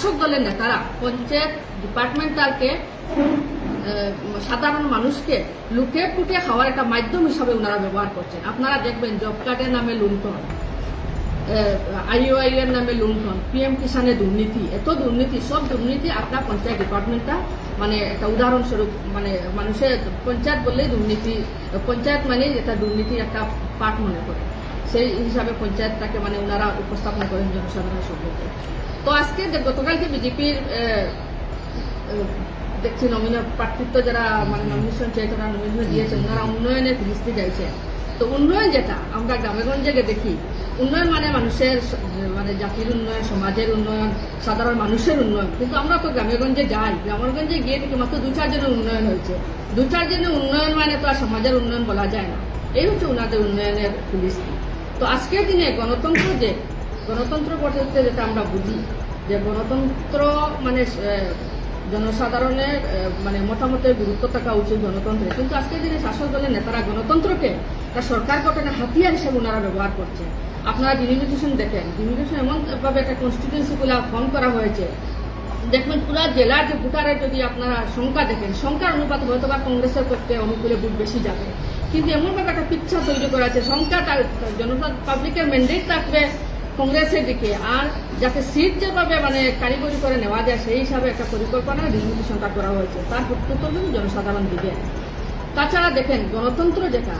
শাসক দলের নেতারা পঞ্চায়েত ডিপার্টমেন্টালকে সাধারণ মানুষকে লুটে পুটে খাওয়ার একটা মাধ্যম হিসাবে ওনারা ব্যবহার করছেন। আপনারা দেখবেন জব কার্ডের নামে লুণ্ঠন, IOI এর নামে লুণ্ঠন, PM কিষানে দুর্নীতি, এত দুর্নীতি, সব দুর্নীতি আপনার পঞ্চায়েত ডিপার্টমেন্টটা মানে একটা উদাহরণস্বরূপ, মানে মানুষের পঞ্চায়েত বললেই দুর্নীতি, পঞ্চায়েত মানেই এটা দুর্নীতির একটা পার্ট মনে করে, সেই হিসাবে পঞ্চায়েতটাকে মানে ওনারা উপস্থাপন করেন জনসাধারণের সম্পর্কে। তো আজকে গতকালকে বিজেপির দেখছি প্রার্থিত্ব যারা মানে নমিনেশন চেয়েছে, তারা নমিনেশন দিয়েছে, ওনারা উন্নয়নের ফিরিস্তি গাইছে। তো উন্নয়ন যেটা আমরা গ্রামেগঞ্জে দেখি, উন্নয়ন মানে মানুষের মানে জাতির উন্নয়ন, সমাজের উন্নয়ন, সাধারণ মানুষের উন্নয়ন। কিন্তু আমরা তো গ্রামেগঞ্জে যাই, গ্রামেগঞ্জে গিয়ে দেখি মাত্র 2-4 জনের উন্নয়ন হয়েছে। 2-4 জনের উন্নয়ন মানে তো আর সমাজের উন্নয়ন বলা যায় না। এই হচ্ছে ওনাদের উন্নয়নের ফিরিস্তি। তো আজকের দিনে গণতন্ত্র পদ্ধতিতে যেটা আমরা বুঝি যে গণতন্ত্র মানে জনসাধারণের মানে মতামতের গুরুত্ব থাকা উচিত গণতন্ত্রে, কিন্তু আজকের দিনে শাসক দলের নেতারা গণতন্ত্রকে তার সরকার গঠনের হাতিয়ার হিসেবে ওনারা ব্যবহার করছে। আপনারা ডিলিমিটেশন দেখেন, ডিলিমিটেশন এমনভাবে একটা কনস্টিটিউয়েন্সিগুলো ফর্ম করা হয়েছে, দেখবেন পুরা জেলার যে ভোটারের যদি আপনারা সংখ্যা দেখেন, সংখ্যার অনুপাত হয়তো বা কংগ্রেসের পক্ষে অনুকূলে ভোট বেশি যাবে, কিন্তু এমনভাবে একটা পিকচার তৈরি করা আছে সংখ্যাটা জনতা পাবলিকের ম্যান্ডেট থাকবে কংগ্রেসের দিকে, আর যাতে সিট যেভাবে মানে কারিগরি করে নেওয়া যায় সেই হিসাবে একটা পরিকল্পনা ডিলিমিটেশনটা করা হয়েছে, তার প্রত্যুত্তর জনসাধারণ দিবে। তাছাড়া দেখেন গণতন্ত্র যেটা